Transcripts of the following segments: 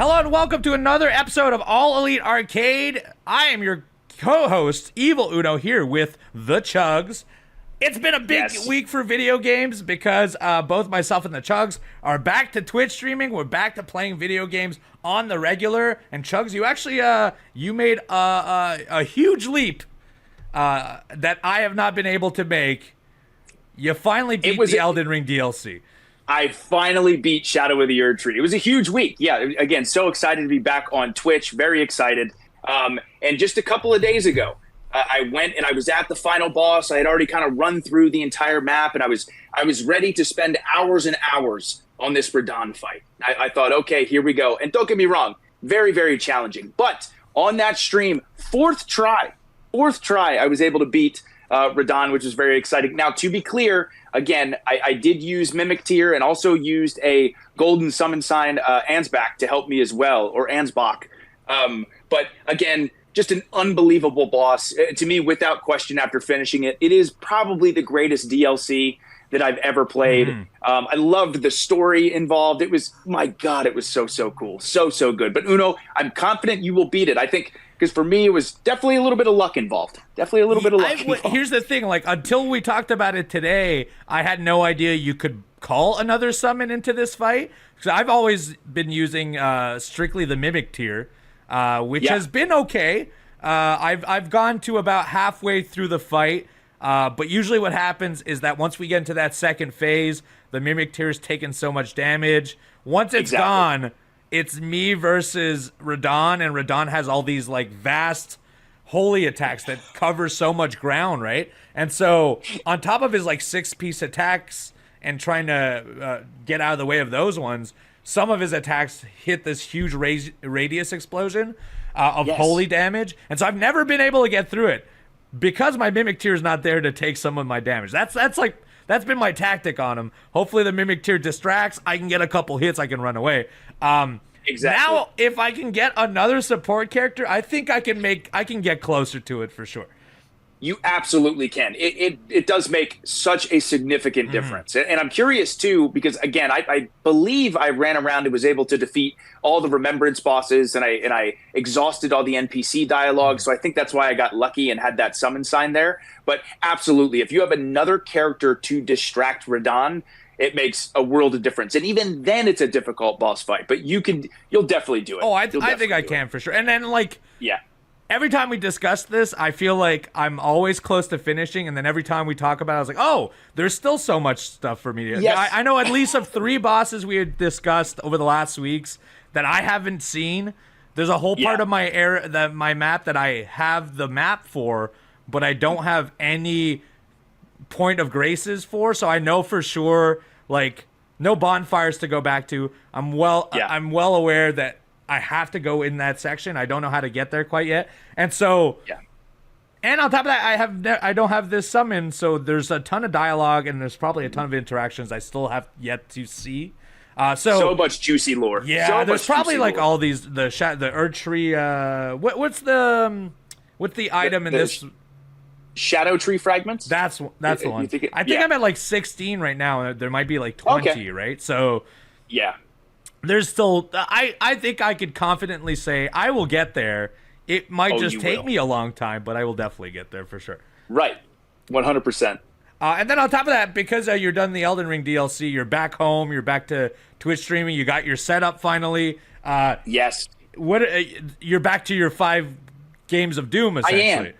Hello and welcome to another episode of All Elite Arcade. I am your co-host, Evil Uno, here with the Chugs. It's been a big week for video games because both myself and the Chugs are back to Twitch streaming. We're back to playing video games on the regular. And Chugs, you actually you made a huge leap that I have not been able to make. You finally beat the Elden Ring DLC. I finally beat Shadow of the Erd Tree. It was a huge week. Yeah, again, so excited to be back on Twitch. Very excited. And just a couple of days ago, I went and I was at the final boss. I had already kind of run through the entire map, and I was ready to spend hours and hours on this Radahn fight. I thought, okay, here we go. And don't get me wrong, very, very challenging. But on that stream, fourth try, I was able to beat Radahn, which is very exciting. Now, to be clear, again, I did use Mimic Tier and also used a golden summon sign, Ansbach, to help me as well, or Ansbach. But again, just an unbelievable boss. To me, without question, after finishing it, it is probably the greatest DLC that I've ever played. I loved the story involved. It was, my God, it was so cool. So good. But Uno, I'm confident you will beat it. I think, because for me, it was definitely a little bit of luck involved. Here's the thing, like, until we talked about it today, I had no idea you could call another summon into this fight. Because I've always been using strictly the Mimic Tier, which has been okay. I've gone to about halfway through the fight, but usually what happens is that once we get into that second phase, the Mimic Tier's taken so much damage. Once it's gone, it's me versus Radahn, and Radahn has all these like vast holy attacks that cover so much ground, right? And so on top of his like 6-piece attacks and trying to get out of the way of those ones, some of his attacks hit this huge radius explosion of holy damage. And so I've never been able to get through it because my Mimic Tier is not there to take some of my damage. That's been my tactic on him. Hopefully the Mimic Tier distracts. I can get a couple hits. I can run away. Exactly. Now, if I can get another support character, I think I can get closer to it for sure. You absolutely can. It does make such a significant difference. And I'm curious, too, because, again, I believe I ran around and was able to defeat all the Remembrance bosses, and I exhausted all the NPC dialogue. So I think that's why I got lucky and had that summon sign there. But absolutely, if you have another character to distract Radahn, it makes a world of difference. And even then, it's a difficult boss fight. But you'll definitely do it. Oh, I think I can for sure. And then, like... Yeah. Every time we discuss this, I feel like I'm always close to finishing, and then every time we talk about it, I was like, oh, there's still so much stuff for me to... Yes. I know at least of 3 bosses we had discussed over the last weeks that I haven't seen. There's a whole part of my map that I have the map for, but I don't have any point of graces for, so I know for sure, like, no bonfires to go back to. I'm well aware that I have to go in that section. I don't know how to get there quite yet. And so, and on top of that, I don't have this summon, so there's a ton of dialogue and there's probably a ton of interactions I still have yet to see. So much juicy lore. Yeah, there's probably like all these, the Erd Tree, what's the item in this? Shadow Tree fragments? That's the one. I think I'm at like 16 right now. There might be like 20, right? So, yeah. There's still, I think I could confidently say I will get there. It might just take me a long time, but I will definitely get there for sure. Right. 100%. And then on top of that, because you're done the Elden Ring DLC, you're back home, you're back to Twitch streaming, you got your setup finally. Yes. You're back to your 5 games of Doom, essentially. I am.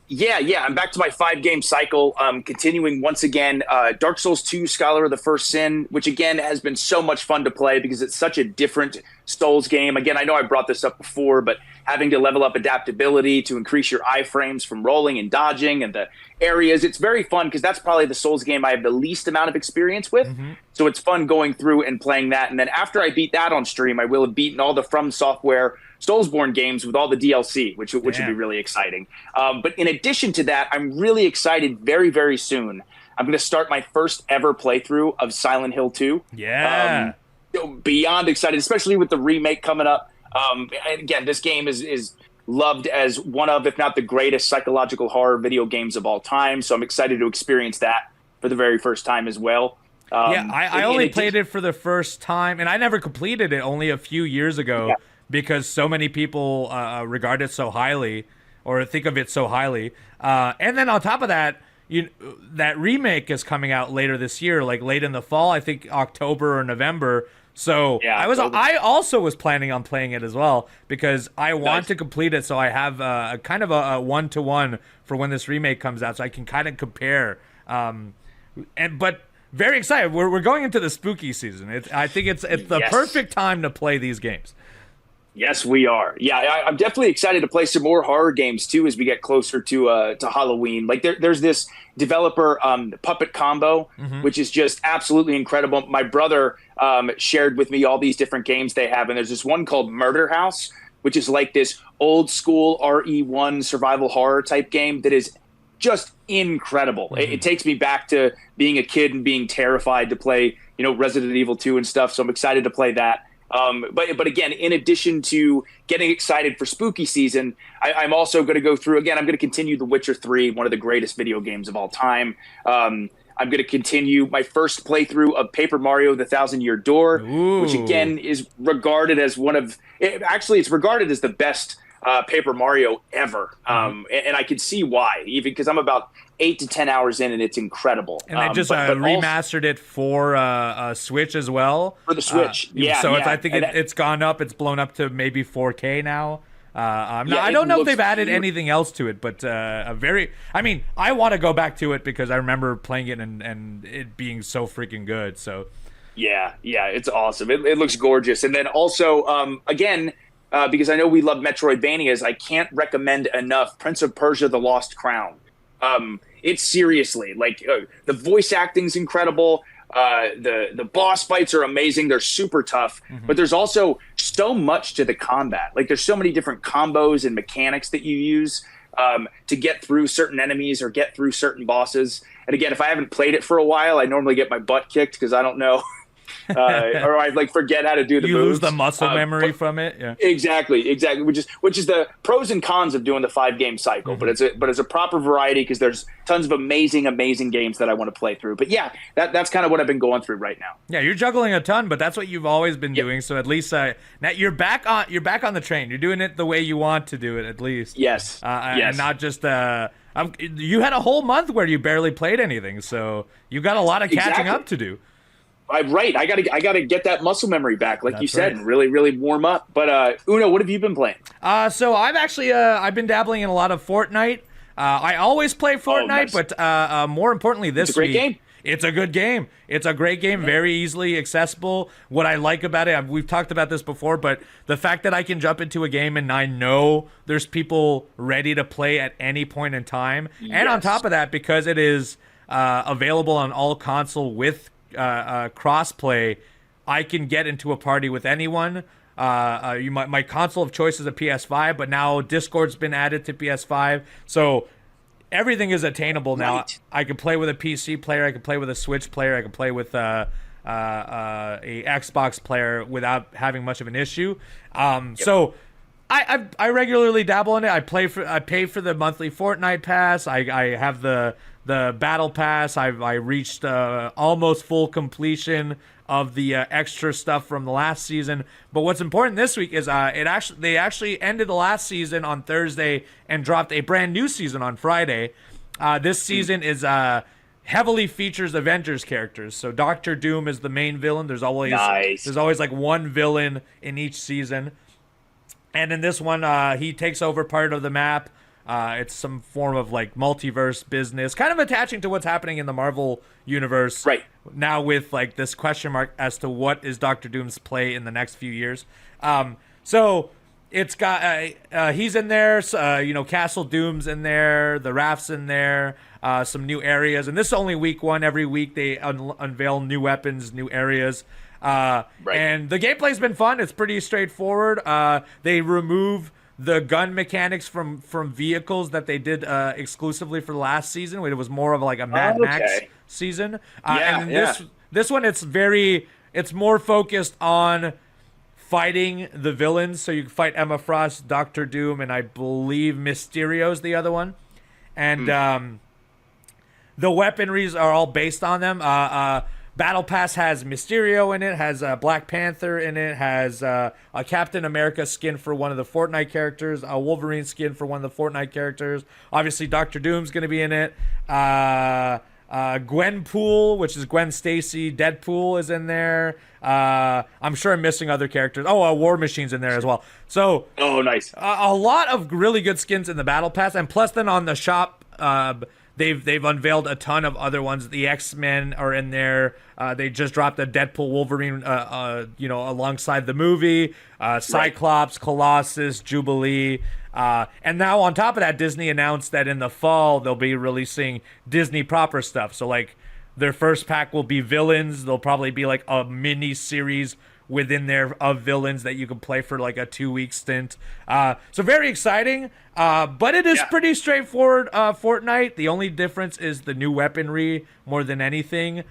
Yeah. I'm back to my 5-game cycle, continuing once again. Dark Souls 2, Scholar of the First Sin, which again has been so much fun to play because it's such a different Souls game. Again, I know I brought this up before, but having to level up adaptability to increase your iframes from rolling and dodging and the areas, it's very fun because that's probably the Souls game I have the least amount of experience with. So it's fun going through and playing that. And then after I beat that on stream, I will have beaten all the From Software Soulsborne games with all the DLC, which would be really exciting. But in addition to that, I'm really excited very, very soon. I'm going to start my first ever playthrough of Silent Hill 2. Yeah. Beyond excited, especially with the remake coming up. And again, this game is loved as one of, if not the greatest psychological horror video games of all time. So I'm excited to experience that for the very first time as well. I only played it for the first time, and I never completed it only a few years ago. because so many people regard it so highly or think of it so highly. And then on top of that, that remake is coming out later this year, like late in the fall, I think October or November. So Yeah, I also was planning on playing it as well because I want to complete it. So I have a kind of a 1-to-1 for when this remake comes out, so I can kind of compare. But very excited. We're going into the spooky season. I think it's the perfect time to play these games. Yes, we are. Yeah, I'm definitely excited to play some more horror games too as we get closer to Halloween. Like there's this developer, Puppet Combo, which is just absolutely incredible. My brother shared with me all these different games they have, and there's this one called Murder House, which is like this old school RE1 survival horror type game that is just incredible. It takes me back to being a kid and being terrified to play, Resident Evil 2 and stuff. So I'm excited to play that. But again, in addition to getting excited for spooky season, I'm also going to go through, again, I'm going to continue The Witcher 3, one of the greatest video games of all time. I'm going to continue my first playthrough of Paper Mario: The Thousand-Year Door, which again is regarded as it's regarded as the best Paper Mario ever. And I can see why, even because I'm about 8 to 10 hours in and it's incredible. And they just remastered it for Switch as well. For the Switch, I think it's gone up. It's blown up to maybe 4K now. I don't know if they've added anything else to it, but I want to go back to it because I remember playing it and it being so freaking good. So yeah, it's awesome. It looks gorgeous. And then also, again, because I know we love Metroidvanias, I can't recommend enough Prince of Persia: The Lost Crown. It's seriously like the voice acting's incredible. The boss fights are amazing. They're super tough, but there's also so much to the combat. Like there's so many different combos and mechanics that you use to get through certain enemies or get through certain bosses. And again, if I haven't played it for a while, I normally get my butt kicked because I don't know. Or I forget how to do the moves. You lose the muscle memory from it. Yeah, exactly. Which is the pros and cons of doing the 5-game cycle. But it's a proper variety because there's tons of amazing games that I want to play through. But yeah, that's kind of what I've been going through right now. Yeah, you're juggling a ton, but that's what you've always been doing. So at least now you're back on the train. You're doing it the way you want to do it, at least. Yes. And not just you had a whole month where you barely played anything, so you got a lot of catching up to do. Right. I gotta get that muscle memory back, like you said, and really, really warm up. But Uno, what have you been playing? So I've actually I've been dabbling in a lot of Fortnite. I always play Fortnite, but more importantly, this week, game. It's a good game. It's a great game, very easily accessible. What I like about it, we've talked about this before, but the fact that I can jump into a game and I know there's people ready to play at any point in time, and on top of that, because it is available on all console with crossplay, I can get into a party with anyone. My console of choice is a PS5, but now Discord's been added to PS5, so everything is attainable now. Right. I can play with a PC player, I can play with a Switch player, I can play with a Xbox player without having much of an issue. So I regularly dabble in it. I pay for the monthly Fortnite pass. I have the battle pass. I reached almost full completion of the extra stuff from the last season. But what's important this week is they actually ended the last season on Thursday and dropped a brand new season on Friday. This season is heavily features Avengers characters. So Doctor Doom is the main villain. There's always like one villain in each season. And in this one, he takes over part of the map. It's some form of like multiverse business, kind of attaching to what's happening in the Marvel universe right now, with like this question mark as to what is Doctor Doom's play in the next few years. So it's got he's in there, Castle Doom's in there, the Raft's in there, some new areas, and this is only week 1. Every week they unveil new weapons, new areas. And the gameplay's been fun. It's pretty straightforward. They remove the gun mechanics from vehicles that they did exclusively for the last season. It was more of like a Mad Max season. This one, it's more focused on fighting the villains. So you can fight Emma Frost, Doctor Doom, and I believe Mysterio's the other one. And the weaponries are all based on them. Battle Pass has Mysterio in it, has Black Panther in it, has a Captain America skin for one of the Fortnite characters, a Wolverine skin for one of the Fortnite characters. Obviously, Doctor Doom's going to be in it. Gwenpool, which is Gwen Stacy. Deadpool is in there. I'm sure I'm missing other characters. Oh, War Machine's in there as well. So, nice. A lot of really good skins in the Battle Pass, and plus, then on the shop, they've unveiled a ton of other ones. The X-Men are in there. They just dropped a Deadpool Wolverine, alongside the movie. Cyclops, Colossus, Jubilee. And now on top of that, Disney announced that in the fall they'll be releasing Disney proper stuff. So like their first pack will be villains. There'll probably be like a mini series within there of villains that you can play for like a 2-week stint. So very exciting. But it is pretty straightforward Fortnite. The only difference is the new weaponry more than anything.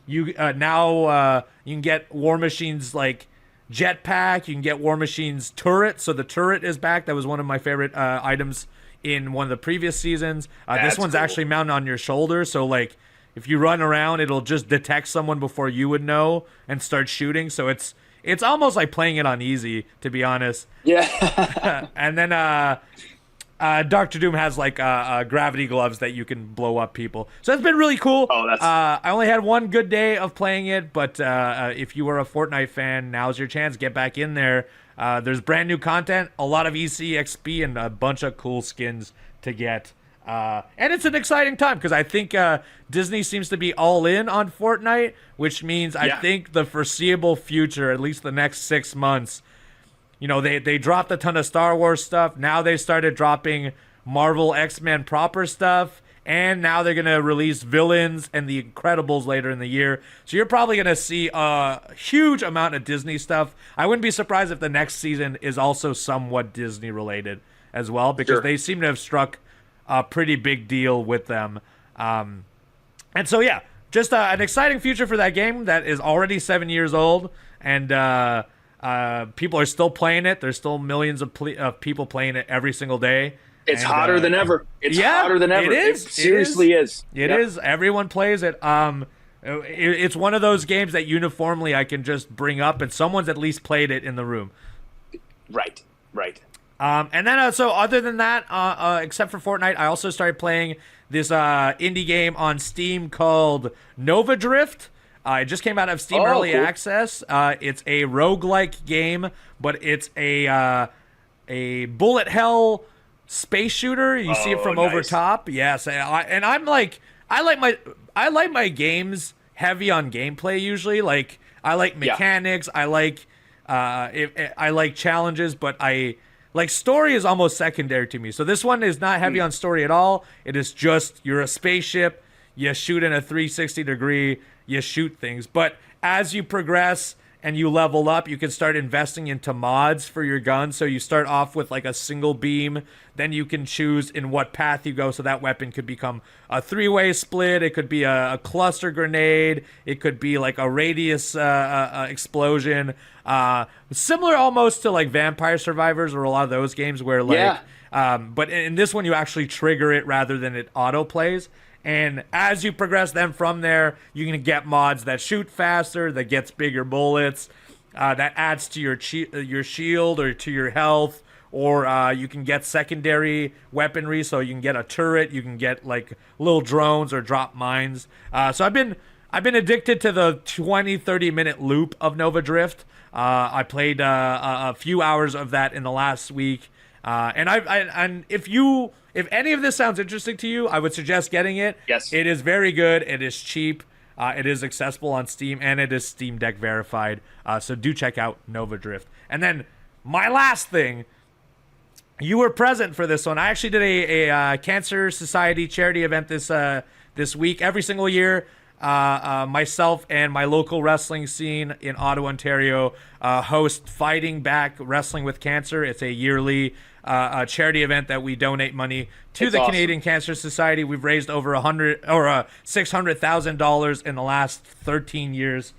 You can get War Machine's like jetpack. You can get War Machine's turret. So the turret is back. That was one of my favorite items in one of the previous seasons. This one's actually mounted on your shoulder. So like if you run around, it'll just detect someone before you would know and start shooting. So it's almost like playing it on easy, to be honest. Yeah. And then Doctor Doom has like gravity gloves that you can blow up people. So that's been really cool. I only had one good day of playing it, but if you were a Fortnite fan, now's your chance. Get back in there. There's brand new content, a lot of ECXP, and a bunch of cool skins to get. And it's an exciting time because I think Disney seems to be all in on Fortnite, which means I think the foreseeable future, at least the next 6 months, they dropped a ton of Star Wars stuff. Now they started dropping Marvel X-Men proper stuff. And now they're going to release Villains and The Incredibles later in the year. So you're probably going to see a huge amount of Disney stuff. I wouldn't be surprised if the next season is also somewhat Disney related as well, because they seem to have struck a pretty big deal with them. And so, just an exciting future for that game that is already 7 years old. And people are still playing it. There's still millions of people playing it every single day. It's hotter than ever. It's hotter than ever. It is. It seriously is. It is. Everyone plays it. It's one of those games that uniformly I can just bring up, and someone's at least played it in the room. Right. And then, so other than that, except for Fortnite, I also started playing this indie game on Steam called Nova Drift. It just came out of Steam Early Access. It's a roguelike game, but it's a bullet hell space shooter. You see it from over top. Yes, I like my games heavy on gameplay usually. Like I like mechanics. I like I like challenges, but story is almost secondary to me. So this one is not heavy on story at all. It is just you're a spaceship. You shoot in a 360 degree. You shoot things. But as you progress and you level up, you can start investing into mods for your gun. So you start off with like a single beam. Then you can choose in what path you go. So that weapon could become a 3-way split. It could be a cluster grenade. It could be like a radius explosion. Similar almost to like Vampire Survivors or a lot of those games where but in this one you actually trigger it rather than it auto plays. And as you progress then from there, you can get mods that shoot faster, that gets bigger bullets, that adds to your shield or to your health, or you can get secondary weaponry, so you can get a turret, you can get like little drones or drop mines. So I've been addicted to the 20-30 minute loop of Nova Drift. I played a few hours of that in the last week. And if any of this sounds interesting to you, I would suggest getting it. Yes. It is very good. It is cheap. It is accessible on Steam, and it is Steam Deck verified. So do check out Nova Drift. And then my last thing, you were present for this one. I actually did a Cancer Society charity event this week. Every single year, myself and my local wrestling scene in Ottawa, Ontario, host Fighting Back Wrestling with Cancer. It's a yearly charity event that we donate money to the Canadian Cancer Society. We've raised over $600,000 in the last 13 years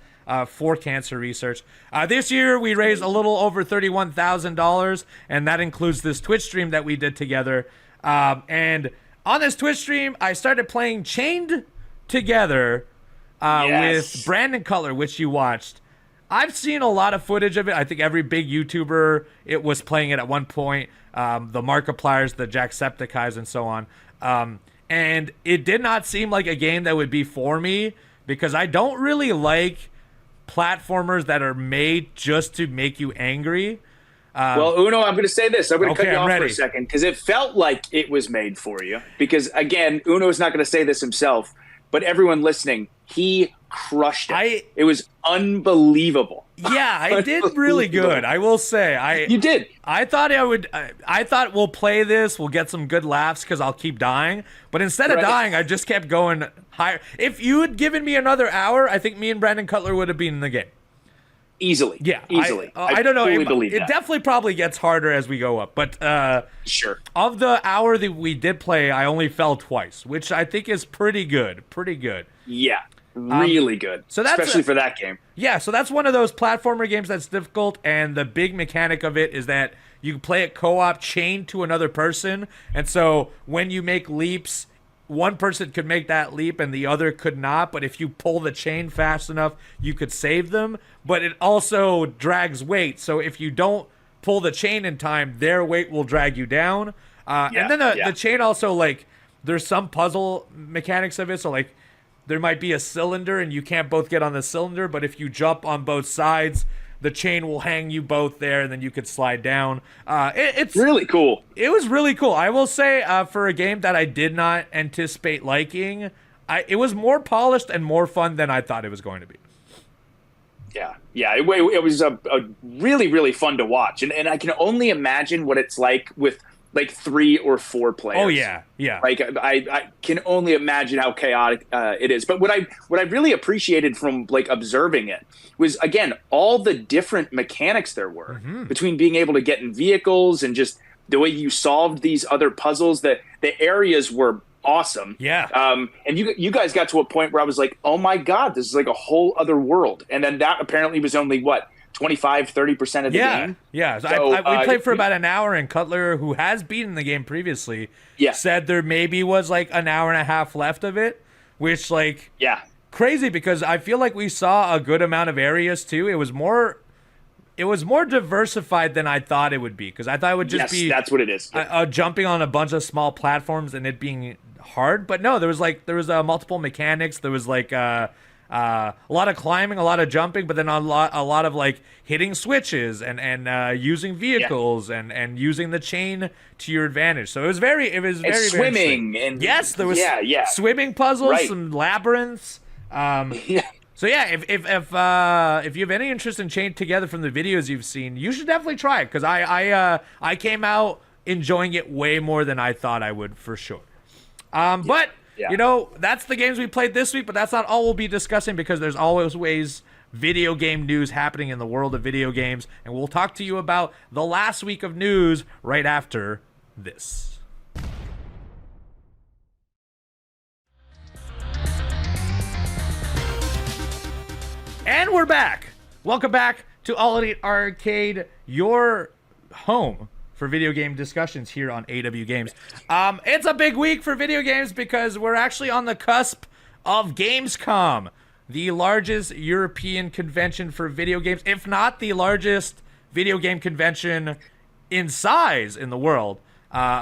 for cancer research. This year we raised a little over $31,000, and that includes this Twitch stream that we did together. And on this Twitch stream, I started playing Chained Together. Yes. with Brandon Cutler, which you watched. I've seen a lot of footage of it. I think every big YouTuber it was playing it at one point. The Markipliers, the Jacksepticeyes, and so on. And it did not seem like a game that would be for me because I don't really like platformers that are made just to make you angry. Well, Uno, I'm going to say this. I'm going to cut you off ready. for a second because it felt like it was made for you. Because, again, Uno is not going to say this himself, but everyone listening, he crushed it. It was unbelievable. Yeah, I did really good. I will say. You did. I thought I would. I thought we'll play this. We'll get some good laughs because I'll keep dying. But instead of dying, I just kept going higher. If you had given me another hour, I think me and Brandon Cutler would have been in the game. Easily. Yeah. Easily. I don't know. Believe it that. definitely probably gets harder as we go up. But Sure. of the hour that we did play, I only fell twice, which I think is pretty good. Pretty good. Yeah. Really good. So that's especially for that game. Yeah, so that's one of those platformer games that's difficult, and the big mechanic of it is that you can play it co-op chained to another person, and so when you make leaps, one person could make that leap and the other could not, but if you pull the chain fast enough, you could save them, but it also drags weight, so if you don't pull the chain in time, their weight will drag you down. And then the chain also, like, there's some puzzle mechanics of it, so, like, there might be a cylinder and you can't both get on the cylinder, but if you jump on both sides, the chain will hang you both there and then you could slide down. It's really cool. It was really cool. I will say for a game that I did not anticipate liking, it was more polished and more fun than I thought it was going to be. Yeah. It was a really, really fun to watch. And I can only imagine what it's like with like 3 or 4 players. Oh yeah. Like I can only imagine how chaotic it is. But what I really appreciated from like observing it was, again, all the different mechanics there were between being able to get in vehicles and just the way you solved these other puzzles. The areas were awesome. Yeah. And you guys got to a point where I was like, oh my God, this is like a whole other world. And then that apparently was only what? 25-30% of the game. Yeah. So, we played for about an hour, and Cutler, who has beaten the game previously, said there maybe was like an hour and a half left of it, which crazy because I feel like we saw a good amount of areas too. It was more diversified than I thought it would be because I thought it would just be that's what it is. Jumping on a bunch of small platforms and it being hard, but no, there was multiple mechanics. There was like a lot of climbing, a lot of jumping, but then a lot of like hitting switches and using vehicles and using the chain to your advantage. So it was very swimming very and yes, there was swimming puzzles, some labyrinths. So yeah, if you have any interest in Chained Together from the videos you've seen, you should definitely try it because I came out enjoying it way more than I thought I would for sure. But. Yeah. You know, that's the games we played this week, but that's not all we'll be discussing because there's always video game news happening in the world of video games, and we'll talk to you about the last week of news right after this. And we're back. Welcome back to All Elite Arcade, your home for video game discussions here on AW Games. It's a big week for video games because we're actually on the cusp of Gamescom, the largest European convention for video games, if not the largest video game convention in size in the world.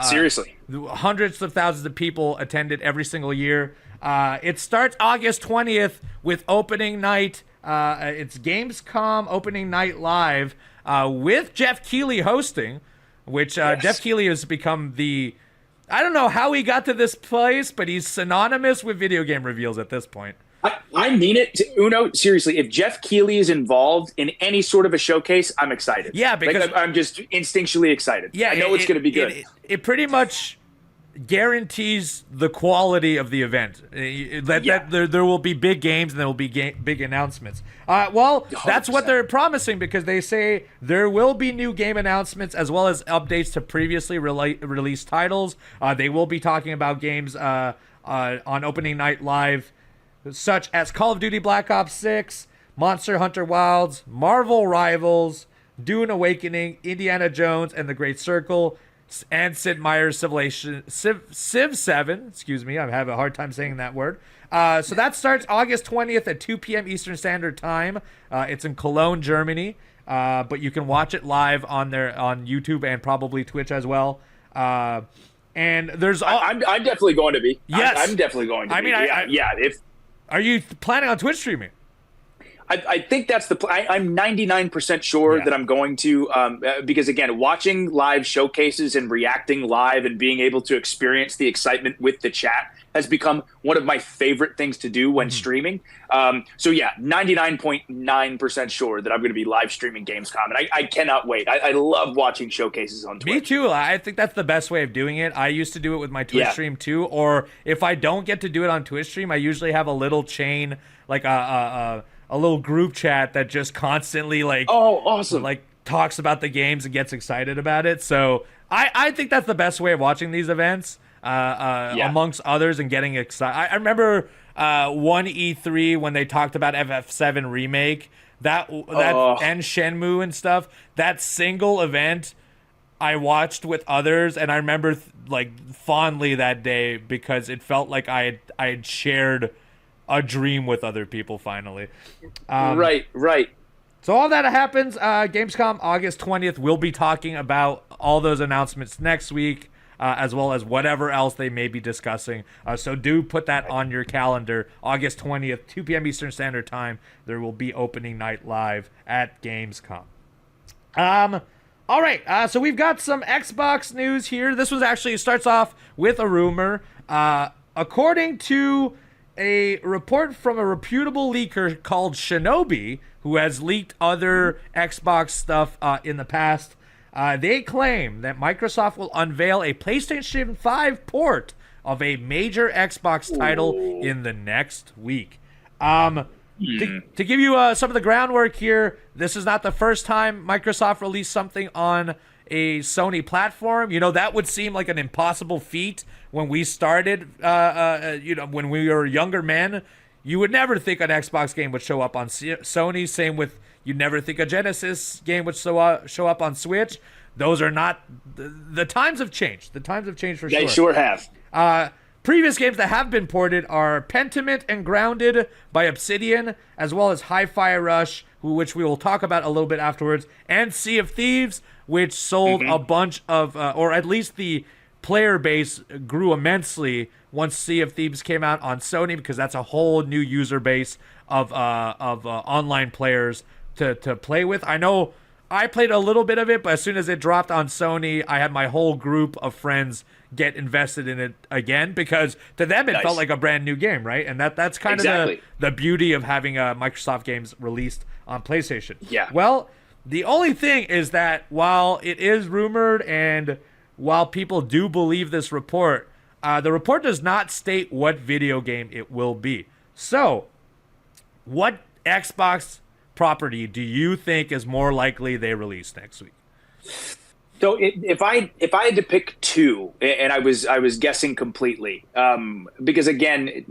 Seriously. Hundreds of thousands of people attend it every single year. It starts August 20th with opening night. It's Gamescom opening night live with Jeff Keighley hosting. Which Jeff Keighley has become I don't know how he got to this place, but he's synonymous with video game reveals at this point. I mean it, Uno. Seriously, if Jeff Keighley is involved in any sort of a showcase, I'm excited. Yeah, because I'm just instinctually excited. Yeah, I know it's going to be good. It pretty much guarantees the quality of the event. There will be big games and there will be big announcements. That's what they're promising because they say there will be new game announcements as well as updates to previously released titles. They will be talking about games on opening night live, such as Call of Duty Black Ops 6, Monster Hunter Wilds, Marvel Rivals, Dune Awakening, Indiana Jones and the Great Circle, and Sid Meier's Civ 7. Excuse me, I'm having a hard time saying that word. So that starts August 20th at 2 p.m. Eastern Standard Time. It's in Cologne, Germany. But you can watch it live on YouTube and probably Twitch as well. And there's I'm definitely going to be. Yes. I'm definitely going to be. If are you planning on Twitch streaming? I think that's the I'm 99% sure that I'm going to, because again, watching live showcases and reacting live and being able to experience the excitement with the chat has become one of my favorite things to do when streaming. So yeah, 99.9% sure that I'm going to be live streaming Gamescom, and I cannot wait. I love watching showcases on Twitch. Me too. I think that's the best way of doing it. I used to do it with my Twitch stream too, or if I don't get to do it on Twitch stream, I usually have a little chain, like a little group chat that just constantly awesome, talks about the games and gets excited about it. So I think that's the best way of watching these events, amongst others, and getting excited. I remember one E3 when they talked about FF7 remake, that and Shenmue and stuff. That single event I watched with others, and I remember fondly that day because it felt like I had shared a dream with other people finally. Right. So all that happens, Gamescom August 20th. We'll be talking about all those announcements next week, as well as whatever else they may be discussing. So do put that on your calendar. August 20th, 2 p.m. Eastern Standard Time. There will be opening night live at Gamescom. All right, so we've got some Xbox news here. This was actually starts off with a rumor. According to a report from a reputable leaker called Shinobi, who has leaked other Xbox stuff in the past, they claim that Microsoft will unveil a PlayStation 5 port of a major Xbox title in the next week. To give you some of the groundwork here, this is not the first time Microsoft released something on a Sony platform. That would seem like an impossible feat when we started, when we were younger men. You would never think an Xbox game would show up on Sony. Same with, you'd never think a Genesis game would show up on Switch. Those are not, the times have changed. The times have changed for sure. They sure have. Previous games that have been ported are Pentiment and Grounded by Obsidian, as well as Hi-Fi Rush, which we will talk about a little bit afterwards, and Sea of Thieves, which sold a bunch of, or at least the player base grew immensely once Sea of Thieves came out on Sony, because that's a whole new user base of online players to play with. I know I played a little bit of it, but as soon as it dropped on Sony, I had my whole group of friends get invested in it again, because to them it felt like a brand new game, right? And that's kind of the beauty of having Microsoft games released on PlayStation. Yeah. Well, the only thing is that while it is rumored and while people do believe this report, the report does not state what video game it will be. So, what Xbox property do you think is more likely they release next week? So if I had to pick two, and I was guessing completely, because again,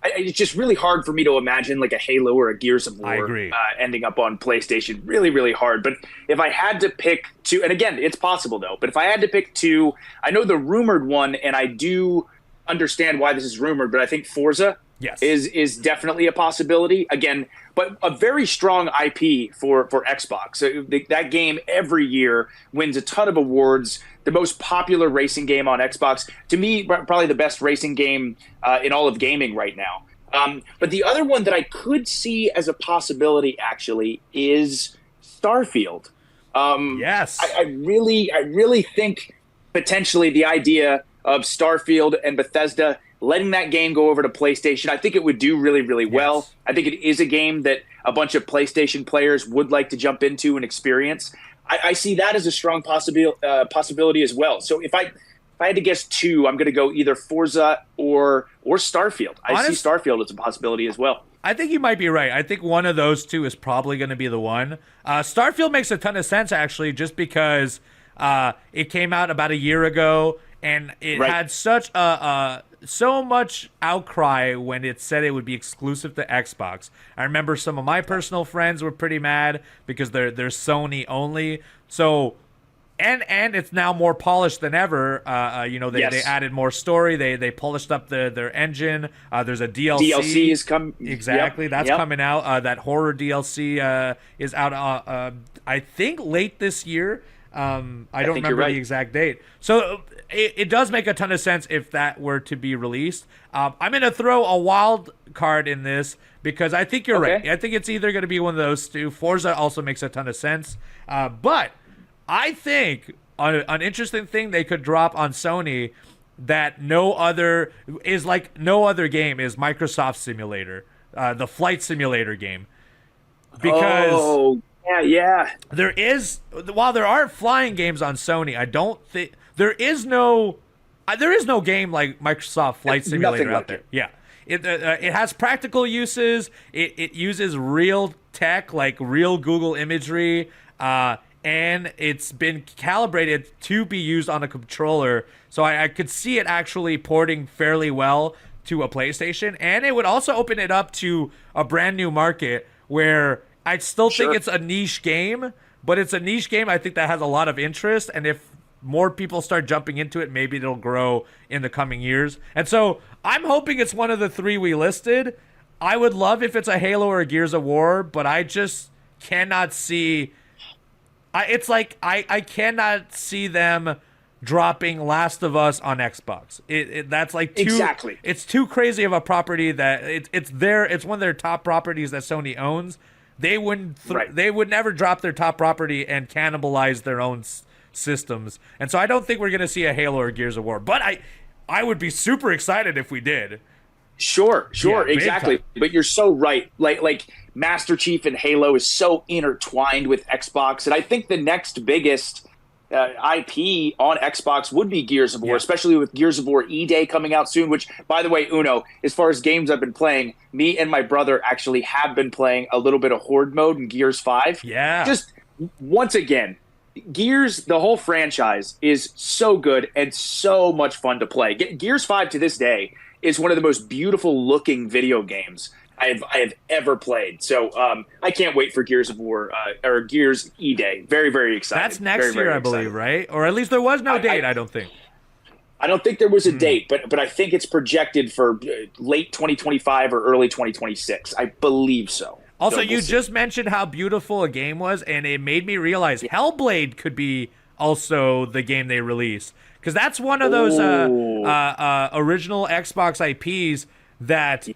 it's just really hard for me to imagine like a Halo or a Gears of War ending up on PlayStation. Really, really hard. But if I had to pick two, and again, it's possible though, but if I had to pick two, I know the rumored one, and I do understand why this is rumored, but I think Forza is definitely a possibility. Again, but a very strong IP for Xbox. So that game every year wins a ton of awards. The most popular racing game on Xbox. To me, probably the best racing game in all of gaming right now. But the other one that I could see as a possibility actually is Starfield. Yes. I really think potentially the idea of Starfield and Bethesda letting that game go over to PlayStation, I think it would do really, really well. Yes. I think it is a game that a bunch of PlayStation players would like to jump into and experience. I see that as a strong possibility as well. So if I had to guess two, I'm going to go either Forza or Starfield. I see Starfield as a possibility as well. I think you might be right. I think one of those two is probably going to be the one. Starfield makes a ton of sense, actually, just because it came out about a year ago, and it had such so much outcry when it said it would be exclusive to Xbox. I remember some of my personal friends were pretty mad because they're Sony only. So and it's now more polished than ever. They added more story. They polished up their engine. There's a DLC. DLC is coming. Exactly, that's coming out. That horror DLC is out. I think late this year. I don't remember the exact date. So it does make a ton of sense if that were to be released. I'm going to throw a wild card in this because I think you're right. I think it's either going to be one of those two. Forza also makes a ton of sense. But I think an interesting thing they could drop on Sony that no other game is Microsoft Simulator, the flight simulator game. Because while there are flying games on Sony, I don't think there is no game like Microsoft Flight Simulator out there. Yeah. It has practical uses. It uses real tech, like real Google imagery, and it's been calibrated to be used on a controller. So I could see it actually porting fairly well to a PlayStation, and it would also open it up to a brand new market where I still think it's a niche game, but it's a niche game I think that has a lot of interest, and if more people start jumping into it, maybe it'll grow in the coming years. And so I'm hoping it's one of the three we listed. I would love if it's a Halo or a Gears of War, but I just cannot see... I cannot see them dropping Last of Us on Xbox. That's like exactly. It's too crazy of a property that it's one of their top properties that Sony owns. They would never drop their top property and cannibalize their own systems. And so I don't think we're going to see a Halo or Gears of War. But I would be super excited if we did. Sure, exactly. But you're so right. Like Master Chief and Halo is so intertwined with Xbox, and I think the next biggest IP on Xbox would be Gears of War, especially with Gears of War E-Day coming out soon. Which, by the way, Uno, as far as games I've been playing, me and my brother actually have been playing a little bit of Horde mode in Gears 5. Yeah. Just once again, Gears, the whole franchise, is so good and so much fun to play. Gears 5 to this day is one of the most beautiful looking video games I have ever played. So I can't wait for Gears of War or Gears E-Day. Very, very excited. That's next year, I believe, right? Or at least there was no date, I don't think. I don't think there was a date, but I think it's projected for late 2025 or early 2026. I believe so. Also, you just mentioned how beautiful a game was, and it made me realize Hellblade could be also the game they release. Because that's one of those original Xbox IPs that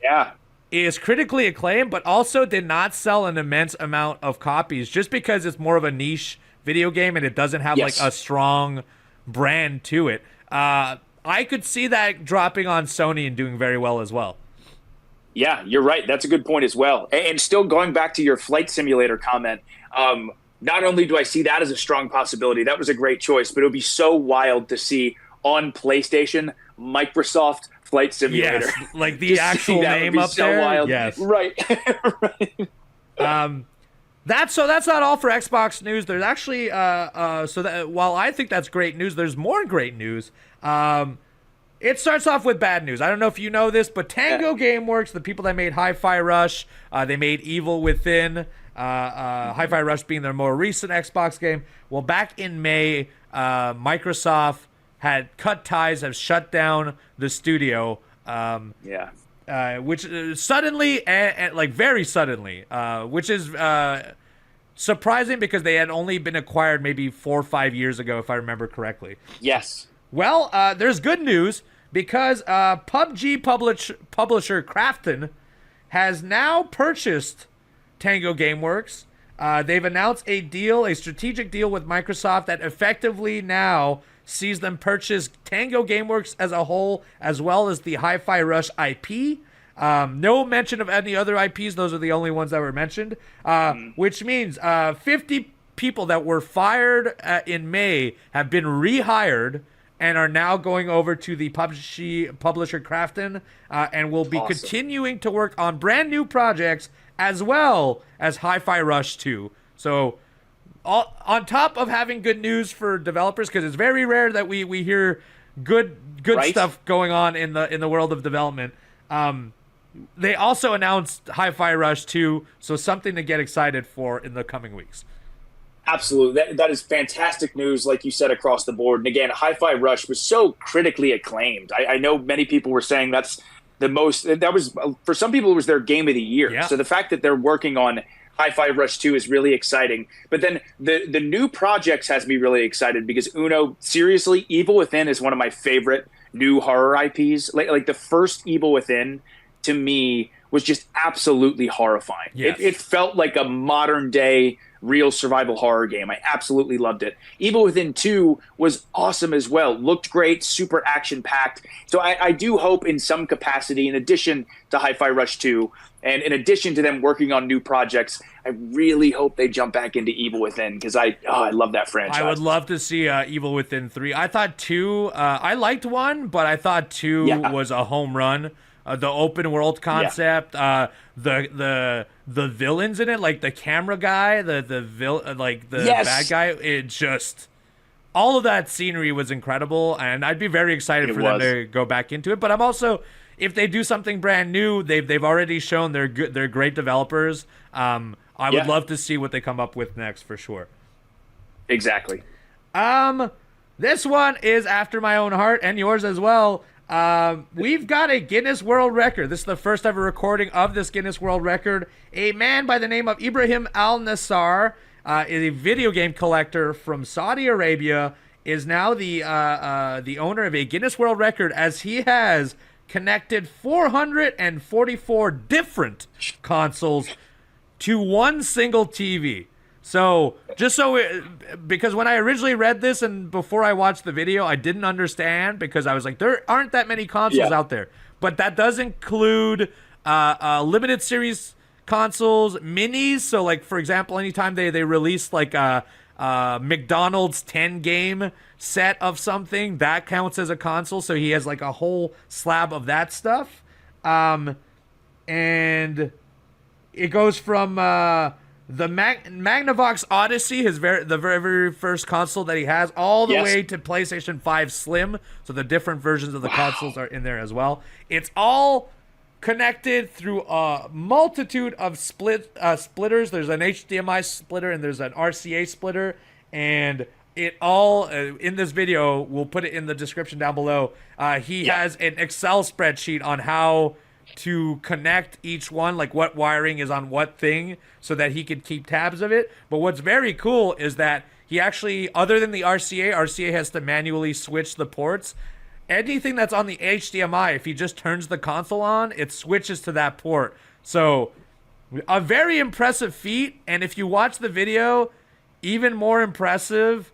is critically acclaimed, but also did not sell an immense amount of copies just because it's more of a niche video game and it doesn't have like a strong brand to it. I could see that dropping on Sony and doing very well as well. Yeah, you're right. That's a good point as well. And still going back to your flight simulator comment, not only do I see that as a strong possibility, that was a great choice, but it would be so wild to see on PlayStation Microsoft Flight Simulator. Yes, like the actual name up so there. Wild. Yes. Right. Right. That's not all for Xbox news. There's actually while I think that's great news, there's more great news. It starts off with bad news. I don't know if you know this, but Tango Gameworks, the people that made Hi-Fi Rush, they made Evil Within, Hi-Fi Rush being their more recent Xbox game. Well, back in May, Microsoft had cut ties, have shut down the studio. Which suddenly, and like very suddenly, which is surprising because they had only been acquired maybe 4 or 5 years ago, if I remember correctly. Yes. Well, there's good news because PUBG publisher Krafton has now purchased Tango Gameworks. They've announced a strategic deal with Microsoft that effectively now sees them purchase Tango Gameworks as a whole, as well as the Hi-Fi Rush IP. No mention of any other IPs. Those are the only ones that were mentioned, which means 50 people that were fired in May have been rehired and are now going over to the PUBG publisher Krafton and will be continuing to work on brand new projects as well as Hi-Fi Rush 2. So on top of having good news for developers, because it's very rare that we hear good stuff going on in the world of development, they also announced Hi-Fi Rush 2, so something to get excited for in the coming weeks. Absolutely. That is fantastic news, like you said, across the board. And again, Hi-Fi Rush was so critically acclaimed. I know many people were saying that's the most, that was, for some people, it was their game of the year. Yeah. So the fact that they're working on Hi-Fi Rush 2 is really exciting. But then the new projects has me really excited because Uno, seriously, Evil Within is one of my favorite new horror IPs. Like the first Evil Within, to me, was just absolutely horrifying. Yes. It felt like a modern day real survival horror game. I absolutely loved it. Evil Within 2 was awesome as well. Looked great, super action packed. So I do hope in some capacity, in addition to Hi-Fi Rush 2, and in addition to them working on new projects, I really hope they jump back into Evil Within because I love that franchise. I would love to see Evil Within 3. I thought 2, I liked 1, but I thought 2 was a home run. The open world concept, the villains in it, like the camera guy, the bad guy, it just, all of that scenery was incredible, and I'd be very excited for them to go back into it. But I'm also, if they do something brand new, they've already shown they're great developers. I would love to see what they come up with next for sure. Exactly. This one is after my own heart and yours as well. We've got a Guinness World Record. This is the first ever recording of this Guinness World Record. A man by the name of Ibrahim Al-Nassar, is a video game collector from Saudi Arabia, is now the owner of a Guinness World Record as he has connected 444 different consoles to one single TV. So, because when I originally read this and before I watched the video, I didn't understand because I was like, there aren't that many consoles out there. But that does include limited series consoles, minis. So, like, for example, anytime they release like a McDonald's 10 game set of something, that counts as a console. So he has like a whole slab of that stuff. And it goes from... the Magnavox Odyssey, the very first console that he has, all the way to PlayStation 5 Slim. So the different versions of the consoles are in there as well. It's all connected through a multitude of splitters. There's an HDMI splitter and there's an RCA splitter. And it all, in this video, we'll put it in the description down below. He has an Excel spreadsheet on how to connect each one, like what wiring is on what thing, so that he could keep tabs of it. But what's very cool is that he actually, other than the RCA has to manually switch the ports. Anything that's on the HDMI, if he just turns the console on, it switches to that port. So a very impressive feat. And if you watch the video, even more impressive,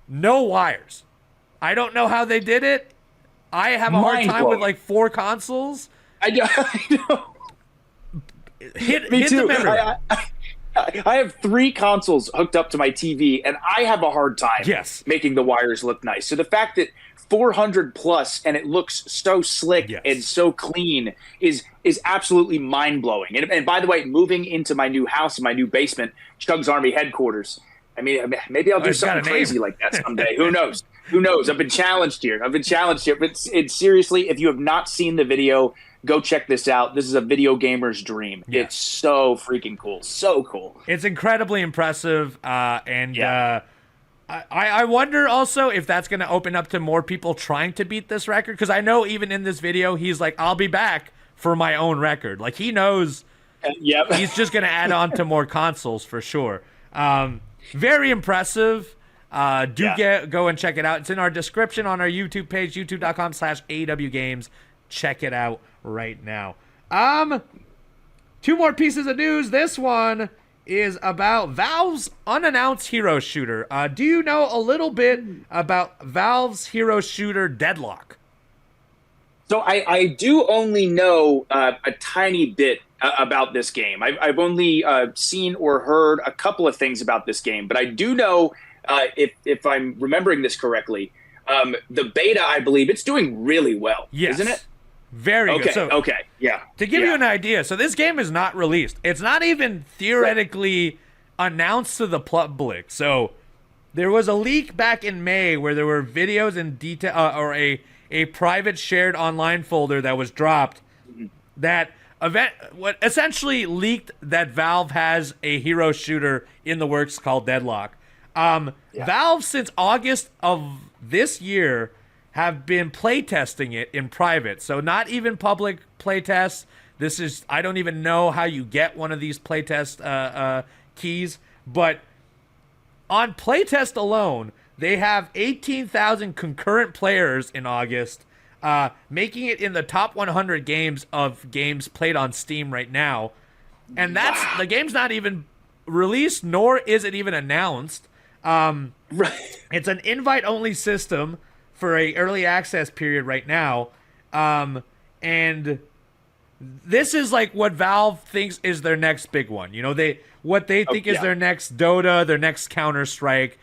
no wires. I don't know how they did it. I have a hard time with like 4 consoles. I know. Hit too. the memory. I have 3 consoles hooked up to my TV, and I have a hard time making the wires look nice. So the fact that 400 plus and it looks so slick and so clean is absolutely mind-blowing. And by the way, moving into my new house, my new basement, Chugs Army headquarters, I mean, maybe I'll do something crazy like that someday. Who knows? Who knows? I've been challenged here. But it's seriously, if you have not seen the video, go check this out. This is a video gamer's dream. Yeah. It's so freaking cool. So cool. It's incredibly impressive. I wonder also if that's going to open up to more people trying to beat this record. Because I know even in this video, he's like, I'll be back for my own record. Like, he knows he's just going to add on to more consoles for sure. Very impressive. Go and check it out. It's in our description on our YouTube page, youtube.com/AWGames. Check it out right now. 2 more pieces of news. This one is about Valve's unannounced hero shooter. Do you know a little bit about Valve's hero shooter Deadlock? So I do only know a tiny bit about this game. I've only seen or heard a couple of things about this game, but I do know, if I'm remembering this correctly, the beta, I believe, it's doing really well, isn't it? Very good. So, yeah. To give you an idea, so this game is not released. It's not even theoretically announced to the public. So there was a leak back in May where there were videos in detail, or a private shared online folder that was dropped that essentially leaked that Valve has a hero shooter in the works called Deadlock. Valve, since August of this year, have been playtesting it in private. So not even public playtests. This is, I don't even know how you get one of these playtest keys. But on playtest alone, they have 18,000 concurrent players in August, making it in the top 100 games of games played on Steam right now. And that's, the game's not even released, nor is it even announced. It's an invite-only system for a early access period right now, and this is like what Valve thinks is their next big one. You know, what they think is their next Dota, their next Counter-Strike,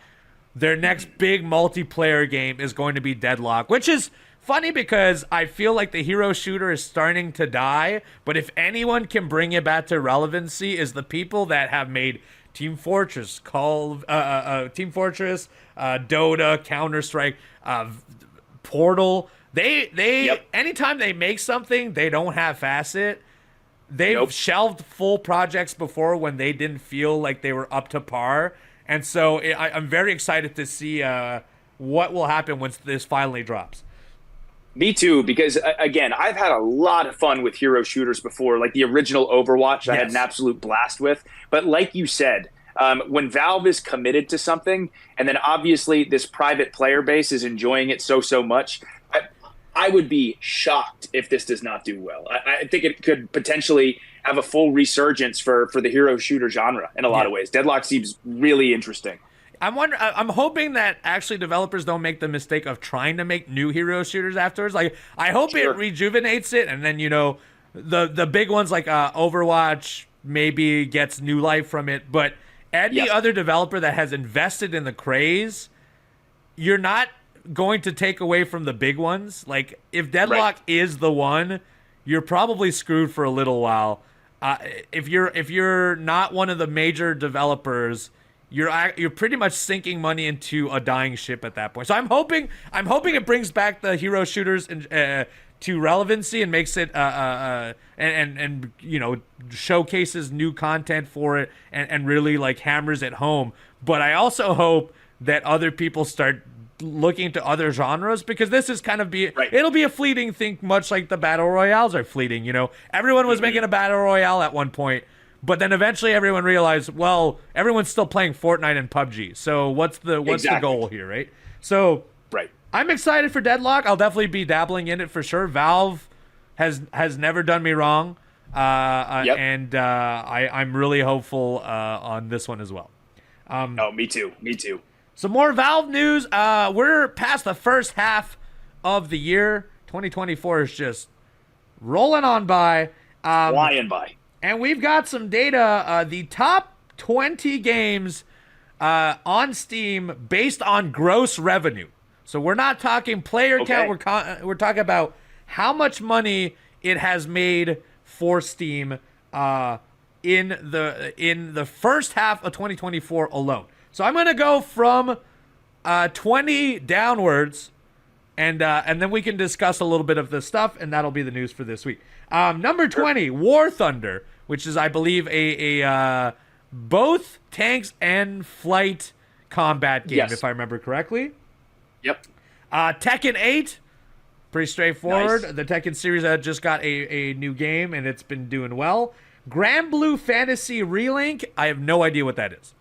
their next big multiplayer game is going to be Deadlock, which is funny because I feel like the hero shooter is starting to die, but if anyone can bring it back to relevancy is the people that have made Team Fortress, Dota, Counter-Strike, Portal. They anytime they make something, they don't half-ass it. They've shelved full projects before when they didn't feel like they were up to par. And so I'm very excited to see what will happen once this finally drops. Me too, because again, I've had a lot of fun with hero shooters before, like the original Overwatch. I had an absolute blast with. But like you said, when Valve is committed to something, and then obviously this private player base is enjoying it so much, I would be shocked if this does not do well. I think it could potentially have a full resurgence for the hero shooter genre in a lot of ways. Deadlock seems really interesting. I'm hoping that actually developers don't make the mistake of trying to make new hero shooters afterwards. Like, I hope it rejuvenates it, and then, you know, the big ones like Overwatch maybe gets new life from it. But any other developer that has invested in the craze, you're not going to take away from the big ones. Like, if Deadlock is the one, you're probably screwed for a little while. If you're not one of the major developers, you're pretty much sinking money into a dying ship at that point. So I'm hoping it brings back the hero shooters to relevancy and makes it and you know, showcases new content for it and really like hammers it home. But I also hope that other people start looking to other genres, because this is kind of it'll be a fleeting thing, much like the battle royales are fleeting. You know, everyone was making a battle royale at one point. But then eventually everyone realized, well, everyone's still playing Fortnite and PUBG. So what's the goal here, right? So I'm excited for Deadlock. I'll definitely be dabbling in it for sure. Valve has never done me wrong, and I'm really hopeful on this one as well. Me too. Some more Valve news. We're past the first half of the year. 2024 is just rolling on by. Flying by. And we've got some data, the top 20 games on Steam based on gross revenue. So we're not talking player count, we're talking about how much money it has made for Steam in the first half of 2024 alone. So I'm going to go from 20 downwards, and then we can discuss a little bit of the stuff, and that'll be the news for this week. Number 20, War Thunder, which is, I believe, a both tanks and flight combat game, if I remember correctly. Yep. Tekken 8, pretty straightforward. Nice. The Tekken series just got a new game, and it's been doing well. Grand Blue Fantasy Relink, I have no idea what that is.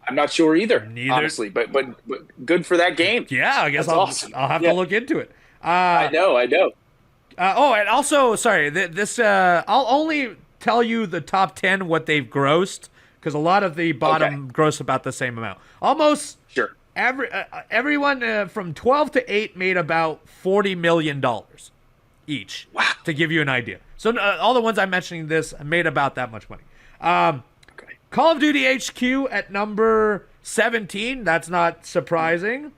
I'm not sure either, Neither. honestly, but good for that game. Yeah, I guess I'll have to look into it. I know. And also, sorry, this I'll only tell you the top 10 what they've grossed, because a lot of the bottom gross about the same amount. Almost everyone from 12 to 8 made about $40 million each. Wow. To give you an idea. So all the ones I'm mentioning this made about that much money. Call of Duty HQ at number 17. That's not surprising.